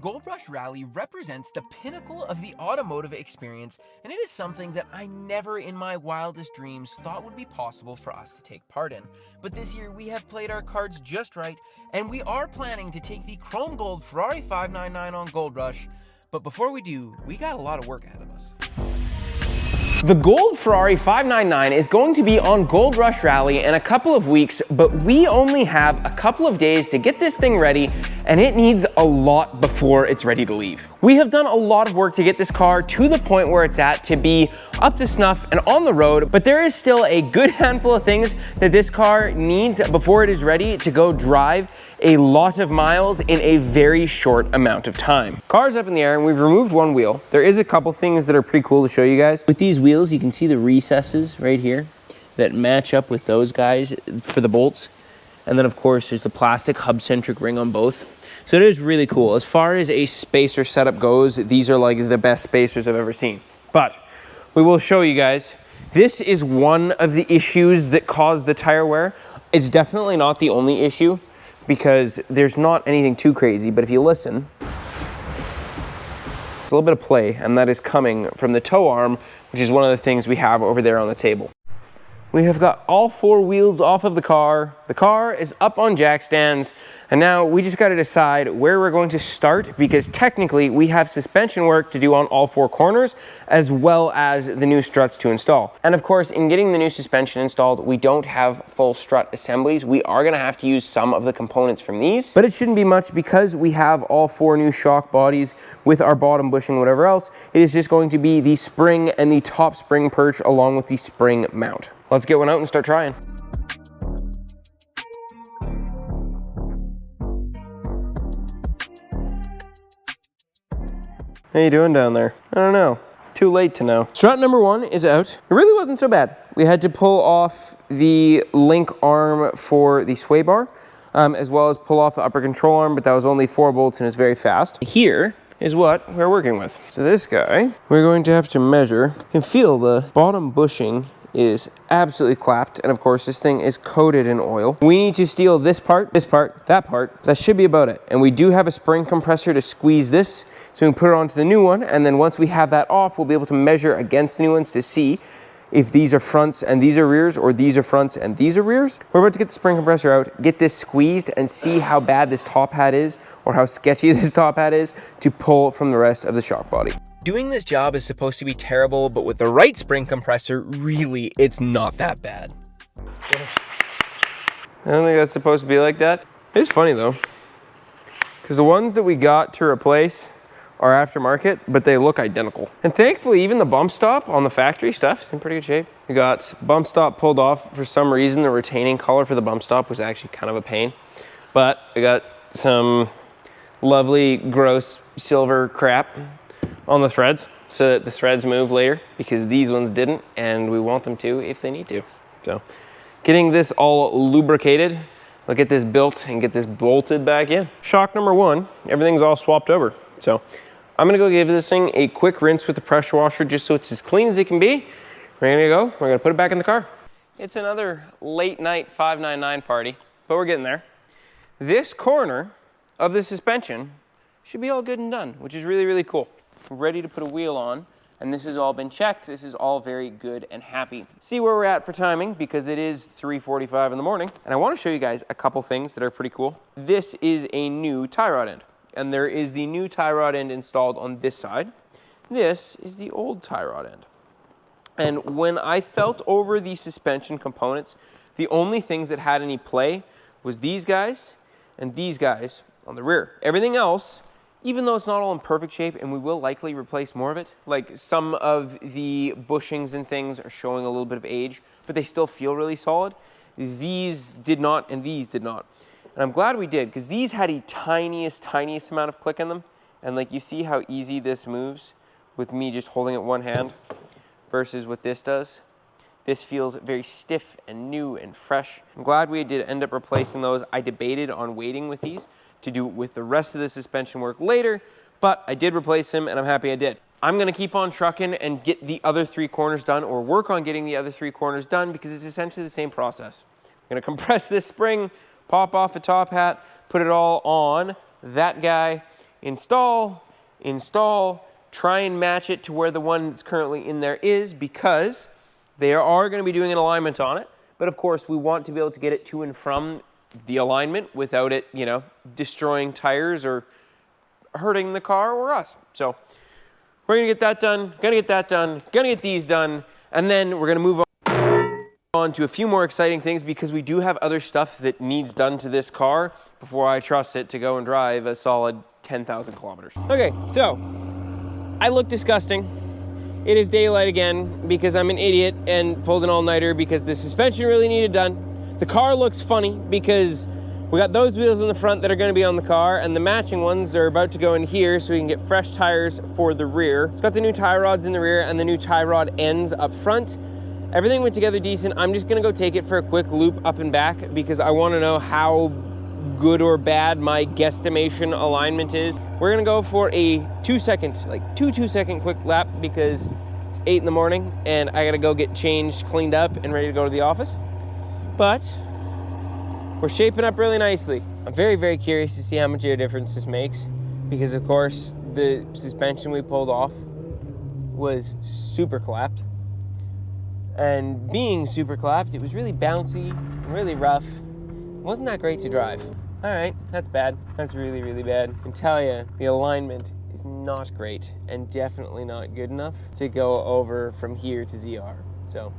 Gold Rush Rally represents the pinnacle of the automotive experience, and it is something that I never in my wildest dreams thought would be possible for us to take part in. But this year we have played our cards just right, and we are planning to take the Chrome Gold Ferrari 599 on Gold Rush. But before we do, we got a lot of work ahead of us. The Gold Ferrari 599 is going to be on Gold Rush Rally in a couple of weeks, but we only have a couple of days to get this thing ready, and it needs a lot before it's ready to leave. We have done a lot of work to get this car to the point where it's at to be up to snuff and on the road, but there is still a good handful of things that this car needs before it is ready to go drive a lot of miles in a very short amount of time. Car's up in the air and we've removed one wheel. There is a couple things that are pretty cool to show you guys. With these wheels, you can see the recesses right here that match up with those guys for the bolts. And then of course, there's the plastic hub-centric ring on both. So it is really cool. As far as a spacer setup goes, these are like the best spacers I've ever seen. But we will show you guys. This is one of the issues that caused the tire wear. It's definitely not the only issue, because there's not anything too crazy, but if you listen, there's a little bit of play, and that is coming from the tow arm, which is one of the things we have over there on the table. We have got all four wheels off of the car. The car is up on jack stands, and now we just got to decide where we're going to start, because technically we have suspension work to do on all four corners, as well as the new struts to install. And of course, in getting the new suspension installed, we don't have full strut assemblies. We are going to have to use some of the components from these, but it shouldn't be much because we have all four new shock bodies with our bottom bushing, whatever else. It is just going to be the spring and the top spring perch along with the spring mount. Let's get one out and start trying. How you doing down there? I don't know. It's too late to know. Strut number one is out. It really wasn't so bad. We had to pull off the link arm for the sway bar, as well as pull off the upper control arm, but that was only 4 bolts and it's very fast. Here is what we're working with. So this guy, we're going to have to measure. You can feel the bottom bushing is absolutely clapped, and of course this thing is coated in oil. We need to steal this part, that part. That should be about it. And we do have a spring compressor to squeeze this, so we can put it onto the new one, and then once we have that off, we'll be able to measure against the new ones to see if these are fronts and these are rears, or these are fronts and these are rears. We're about to get the spring compressor out, get this squeezed, and see how bad this top hat is, or how sketchy this top hat is, to pull from the rest of the shock body. Doing this job is supposed to be terrible, but with the right spring compressor, really, it's not that bad. I don't think that's supposed to be like that. It's funny though, because the ones that we got to replace are aftermarket, but they look identical. And thankfully, even the bump stop on the factory stuff is in pretty good shape. We got bump stop pulled off. For some reason, the retaining color for the bump stop was actually kind of a pain. But we got some lovely, gross silver crap on the threads, so that the threads move later, because these ones didn't, and we want them to if they need to. So getting this all lubricated, we'll get this built and get this bolted back in. Shock number one, everything's all swapped over. So I'm gonna go give this thing a quick rinse with the pressure washer just so it's as clean as it can be. We're gonna go, we're gonna put it back in the car. It's another late night 599 party, but we're getting there. This corner of the suspension should be all good and done, which is really, really cool. We're ready to put a wheel on, and this has all been checked. This is all very good and happy. See where we're at for timing, because it is 3:45 in the morning, and I want to show you guys a couple things that are pretty cool. This is a new tie rod end, and there is the new tie rod end installed on this side. This is the old tie rod end. And when I felt over the suspension components, the only things that had any play was these guys and these guys on the rear. Everything else, even though it's not all in perfect shape, and we will likely replace more of it, like some of the bushings and things are showing a little bit of age, but they still feel really solid. These did not, and these did not. And I'm glad we did, because these had a tiniest amount of click in them. And like, you see how easy this moves with me just holding it one hand versus what this does. This feels very stiff and new and fresh. I'm glad we did end up replacing those. I debated on waiting with these to do with the rest of the suspension work later, but I did replace them, and I'm happy I did. I'm gonna keep on trucking and get the other 3 corners done, or work on getting the other 3 corners done, because it's essentially the same process. I'm gonna compress this spring, pop off the top hat, put it all on that guy, install, try and match it to where the one that's currently in there is, because they are going to be doing an alignment on it. But of course, we want to be able to get it to and from the alignment without it, you know, destroying tires or hurting the car or us. So we're going to get that done, going to get these done, and then we're going to move on to a few more exciting things, because we do have other stuff that needs done to this car before I trust it to go and drive a solid 10,000 kilometers. Okay, so I look disgusting. It is daylight again because I'm an idiot and pulled an all-nighter because the suspension really needed done. The car looks funny because we got those wheels in the front that are going to be on the car, and the matching ones are about to go in here so we can get fresh tires for the rear. It's got the new tie rods in the rear and the new tie rod ends up front. Everything went together decent. I'm just going to go take it for a quick loop up and back because I want to know how good or bad my guesstimation alignment is. We're gonna go for a 2-second, like two-second quick lap because it's 8 in the morning and I gotta go get changed, cleaned up, and ready to go to the office. But we're shaping up really nicely. I'm very, very curious to see how much of a difference this makes, because of course the suspension we pulled off was super clapped. And being super clapped, it was really bouncy and really rough. It wasn't that great to drive. All right, that's bad. That's really, really bad. I can tell you, the alignment is not great and definitely not good enough to go over from here to ZR. So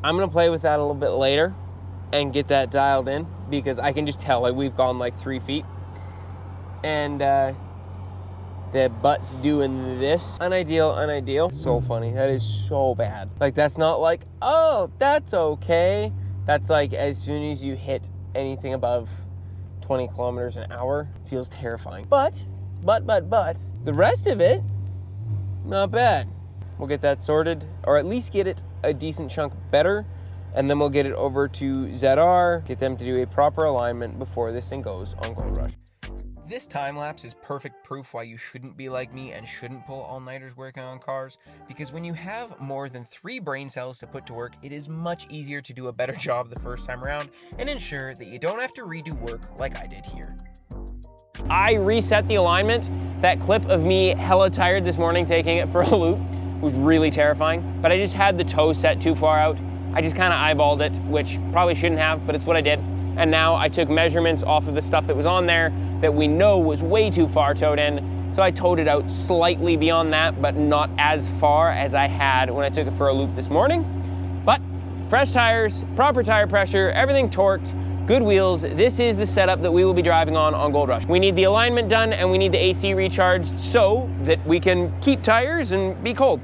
I'm gonna play with that a little bit later and get that dialed in, because I can just tell like we've gone like 3 feet. And the butt's doing this. Unideal. So funny. That is so bad. Like, that's not like, oh, that's okay. That's like as soon as you hit anything above 20 kilometers an hour, it feels terrifying. But, the rest of it, not bad. We'll get that sorted, or at least get it a decent chunk better, and then we'll get it over to ZR, get them to do a proper alignment before this thing goes on Gold Rush. This time lapse is perfect proof why you shouldn't be like me and shouldn't pull all-nighters working on cars, because when you have more than 3 brain cells to put to work, it is much easier to do a better job the first time around and ensure that you don't have to redo work like I did here. I reset the alignment. That clip of me hella tired this morning taking it for a loop was really terrifying, but I just had the toe set too far out. I just kind of eyeballed it, which probably shouldn't have, but it's what I did. And now I took measurements off of the stuff that was on there that we know was way too far towed in. So I towed it out slightly beyond that, but not as far as I had when I took it for a loop this morning. But fresh tires, proper tire pressure, everything torqued, good wheels. This is the setup that we will be driving on Gold Rush. We need the alignment done and we need the AC recharged so that we can keep tires and be cold.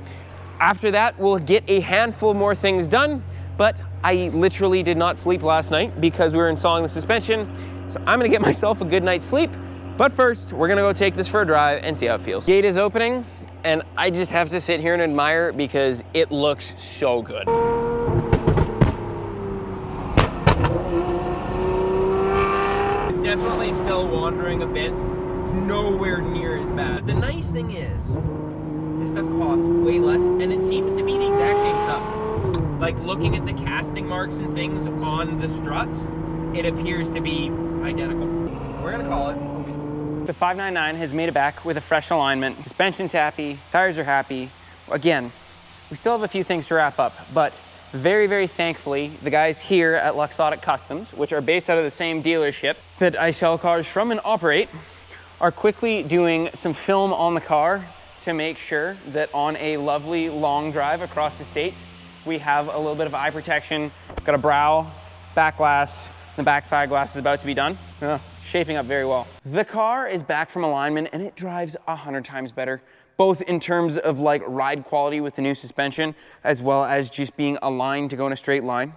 After that, we'll get a handful more things done. But I literally did not sleep last night because we were installing the suspension. So I'm gonna get myself a good night's sleep. But first, we're gonna go take this for a drive and see how it feels. Gate is opening, and I just have to sit here and admire it because it looks so good. It's definitely still wandering a bit. It's nowhere near as bad. The nice thing is, this stuff costs way less, and it seems to be the exact same stuff. Like, looking at the casting marks and things on the struts, it appears to be identical. We're gonna call it. The 599 has made it back with a fresh alignment. Suspension's happy, tires are happy. Again, we still have a few things to wrap up, but very, very thankfully, the guys here at Luxottic Customs, which are based out of the same dealership that I sell cars from and operate, are quickly doing some film on the car to make sure that on a lovely long drive across the states, we have a little bit of eye protection. Got a brow, back glass, the backside glass is about to be done. Shaping up very well. The car is back from alignment and it drives 100 times better, both in terms of like ride quality with the new suspension, as well as just being aligned to go in a straight line.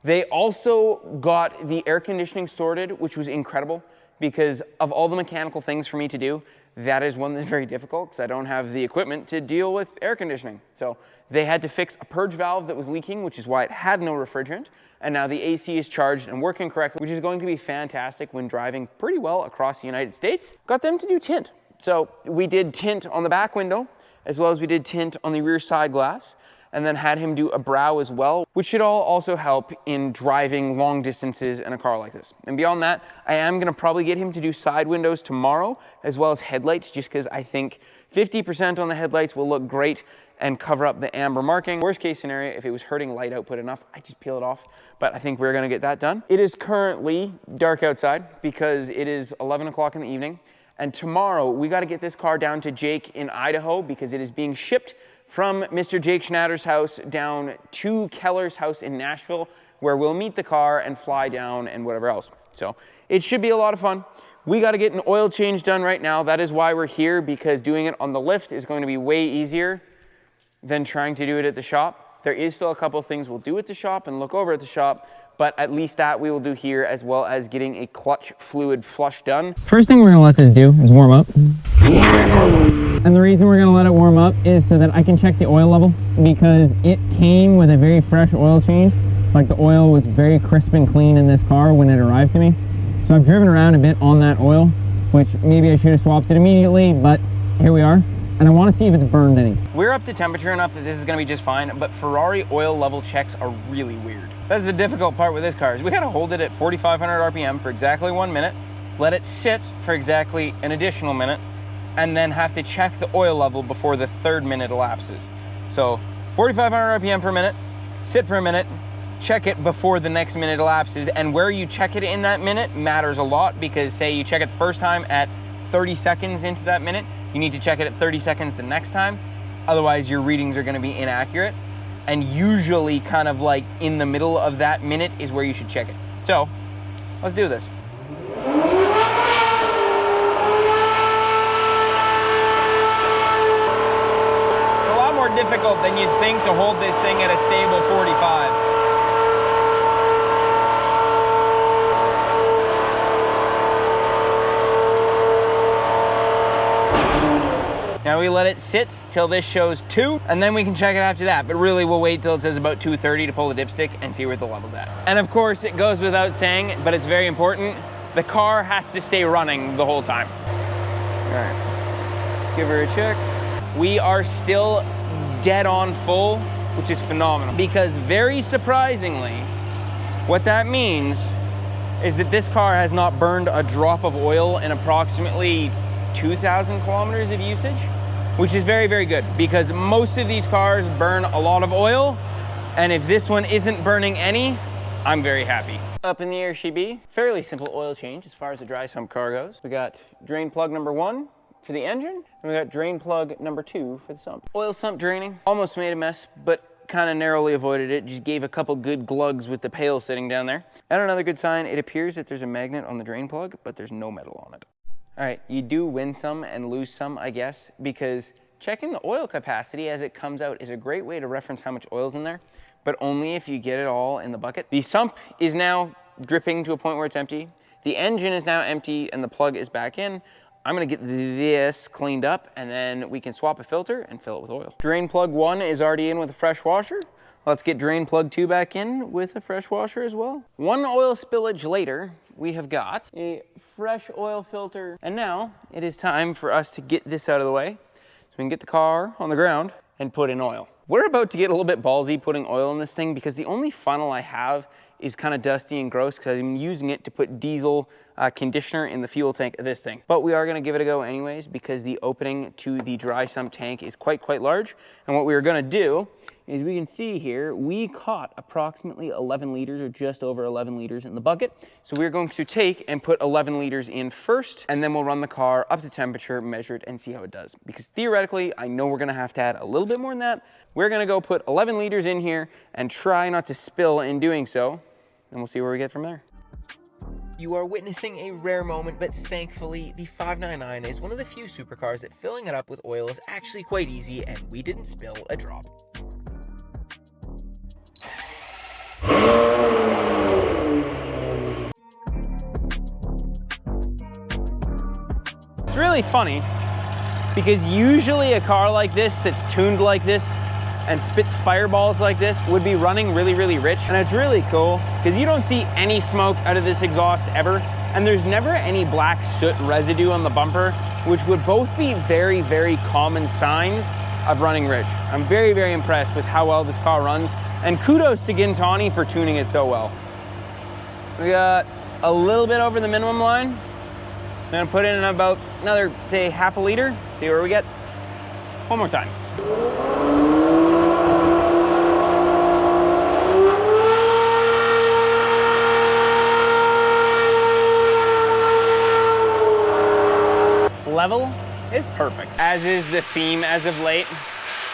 They also got the air conditioning sorted, which was incredible because of all the mechanical things for me to do, that is one that's very difficult because I don't have the equipment to deal with air conditioning. So they had to fix a purge valve that was leaking, which is why it had no refrigerant. And now the AC is charged and working correctly, which is going to be fantastic when driving pretty well across the United States. Got them to do tint. So we did tint on the back window, as well as we did tint on the rear side glass. and then had him do a brow as well, which should all also help in driving long distances in a car like this. And beyond that, I am gonna probably get him to do side windows tomorrow, as well as headlights, just because I think 50% on the headlights will look great and cover up the amber marking. Worst case scenario, if it was hurting light output enough, I just peel it off. But I think we're gonna get that done. It is currently dark outside because it is 11 o'clock in the evening. And tomorrow, we gotta get this car down to Jake in Idaho because it is being shipped from Mr. Jake Schnatter's house down to Keller's house in Nashville, where we'll meet the car and fly down and whatever else. So it should be a lot of fun. We gotta get an oil change done right now. That is why we're here, because doing it on the lift is going to be way easier than trying to do it at the shop. There is still a couple of things we'll do at the shop and look over at the shop, but at least that we will do here, as well as getting a clutch fluid flush done. First thing we're gonna let this do is warm up. And the reason we're gonna let it warm up is so that I can check the oil level, because it came with a very fresh oil change. Like, the oil was very crisp and clean in this car when it arrived to me. So I've driven around a bit on that oil, which maybe I should have swapped it immediately, but here we are. And I want to see if it's burned any. We're up to temperature enough that this is going to be just fine, but Ferrari oil level checks are really weird. That's the difficult part with this car, is we got to hold it at 4,500 RPM for exactly 1 minute, let it sit for exactly an additional minute, and then have to check the oil level before the 3rd minute elapses. So 4,500 RPM per minute, sit for a minute, check it before the next minute elapses, and where you check it in that minute matters a lot, because say you check it the first time at 30 seconds into that minute, you need to check it at 30 seconds the next time. Otherwise, your readings are gonna be inaccurate. And usually kind of like in the middle of that minute is where you should check it. So, let's do this. It's a lot more difficult than you'd think to hold this thing at a stable 45. Now we let it sit till this shows 2, and then we can check it after that. But really, we'll wait till it says about 230 to pull the dipstick and see where the level's at. And of course, it goes without saying, but it's very important, the car has to stay running the whole time. All right, let's give her a check. We are still dead on full, which is phenomenal, because very surprisingly, what that means is that this car has not burned a drop of oil in approximately 2,000 kilometers of usage, which is very, very good, because most of these cars burn a lot of oil, and if this one isn't burning any, I'm very happy. Up in the air she be. Fairly simple oil change as far as the dry sump car goes. We got drain plug number 1 for the engine, and we got drain plug number 2 for the sump. Oil sump draining. Almost made a mess, but kind of narrowly avoided it. Just gave a couple good glugs with the pail sitting down there. And another good sign, it appears that there's a magnet on the drain plug, but there's no metal on it. All right, you do win some and lose some, I guess, because checking the oil capacity as it comes out is a great way to reference how much oil's in there, but only if you get it all in the bucket. The sump is now dripping to a point where it's empty. The engine is now empty and the plug is back in. I'm gonna get this cleaned up, and then we can swap a filter and fill it with oil. Drain plug 1 is already in with a fresh washer. Let's get drain plug 2 back in with a fresh washer as well. 1 oil spillage later, we have got a fresh oil filter. And now it is time for us to get this out of the way so we can get the car on the ground and put in oil. We're about to get a little bit ballsy putting oil in this thing, because the only funnel I have is kind of dusty and gross because I'm using it to put diesel conditioner in the fuel tank of this thing. But we are gonna give it a go anyways, because the opening to the dry sump tank is quite large. And what we are gonna do is, we can see here, we caught approximately 11 liters or just over 11 liters in the bucket. So we're going to take and put 11 liters in first, and then we'll run the car up to temperature, measure it, and see how it does. Because theoretically, I know we're gonna have to add a little bit more than that. We're gonna go put 11 liters in here and try not to spill in doing so, and we'll see where we get from there. You are witnessing a rare moment, but thankfully, the 599 is one of the few supercars that filling it up with oil is actually quite easy, and we didn't spill a drop. It's really funny, because usually a car like this that's tuned like this and spits fireballs like this would be running really rich. And it's really cool because you don't see any smoke out of this exhaust ever, and there's never any black soot residue on the bumper, which would both be very common signs of running Ridge. I'm very, very impressed with how well this car runs, and kudos to Gintani for tuning it so well. We got a little bit over the minimum line. I'm gonna put in about another, say, half a liter, see where we get. One more time. Level is perfect, as is the theme as of late.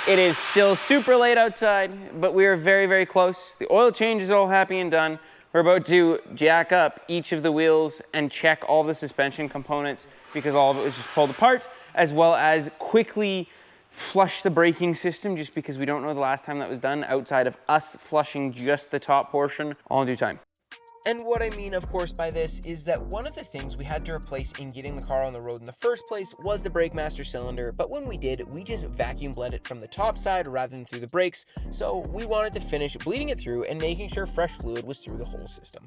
It is still super late outside, but we are very, very close. The oil change is all happy and done. We're about to jack up each of the wheels and check all the suspension components because all of it was just pulled apart, as well as quickly flush the braking system just because we don't know the last time that was done outside of us flushing just the top portion, all in due time. And what I mean, of course, by this is that one of the things we had to replace in getting the car on the road in the first place was the brake master cylinder, but when we did, we just vacuum blend it from the top side rather than through the brakes, so we wanted to finish bleeding it through and making sure fresh fluid was through the whole system.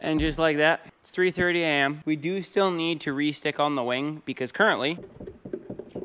And just like that, it's 3:30 a.m. We do still need to re-stick on the wing because currently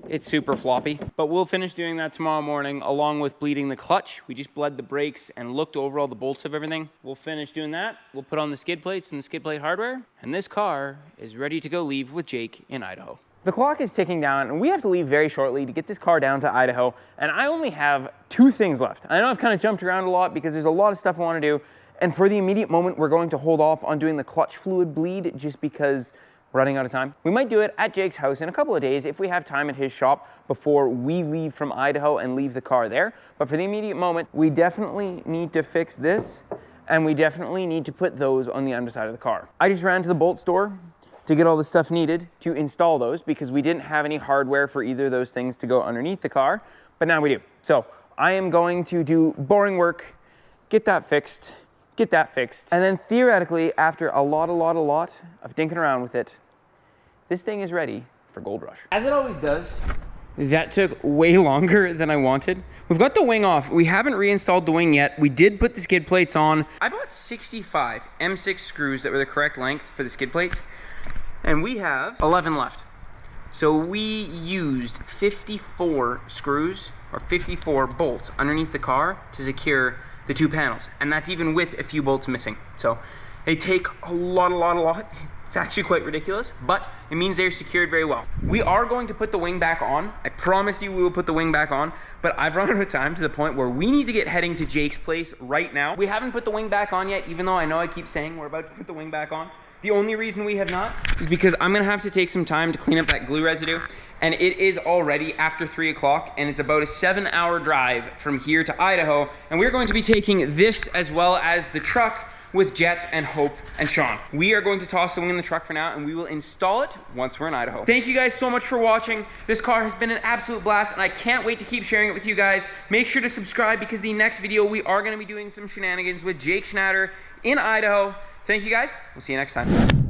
it's super floppy, but we'll finish doing that tomorrow morning along with bleeding the clutch. We just bled the brakes and looked over all the bolts of everything. We'll finish doing that. We'll put on the skid plates and the skid plate hardware, and this car is ready to go leave with Jake in Idaho. The clock is ticking down, and we have to leave very shortly to get this car down to Idaho, and I only have 2 things left. I know I've kind of jumped around a lot because there's a lot of stuff I want to do, and for the immediate moment, we're going to hold off on doing the clutch fluid bleed just because we're running out of time. We might do it at Jake's house in a couple of days if we have time at his shop before we leave from Idaho and leave the car there. But for the immediate moment, we definitely need to fix this, and we definitely need to put those on the underside of the car. I just ran to the bolt store to get all the stuff needed to install those because we didn't have any hardware for either of those things to go underneath the car, but now we do. So I am going to do boring work, get that fixed, and then theoretically, after a lot of dinking around with it, this thing is ready for Gold Rush. As it always does, that took way longer than I wanted. We've got the wing off. We haven't reinstalled the wing yet. We did put the skid plates on. I bought 65 M6 screws that were the correct length for the skid plates, and we have 11 left. So we used 54 screws or 54 bolts underneath the car to secure the 2 panels, and that's even with a few bolts missing. So they take a lot. It's actually quite ridiculous, but it means they're secured very well. We are going to put the wing back on. I promise you we will put the wing back on, but I've run out of time to the point where we need to get heading to Jake's place right now. We haven't put the wing back on yet, even though I know I keep saying we're about to put the wing back on. The only reason we have not is because I'm gonna have to take some time to clean up that glue residue, and it is already after 3 o'clock, and it's about a 7-hour drive from here to Idaho, and we're going to be taking this as well as the truck with Jet and Hope and Sean. We are going to toss the wing in the truck for now, and we will install it once we're in Idaho. Thank you guys so much for watching. This car has been an absolute blast, and I can't wait to keep sharing it with you guys. Make sure to subscribe because the next video we are gonna be doing some shenanigans with Jake Schnatter in Idaho. Thank you guys. We'll see you next time.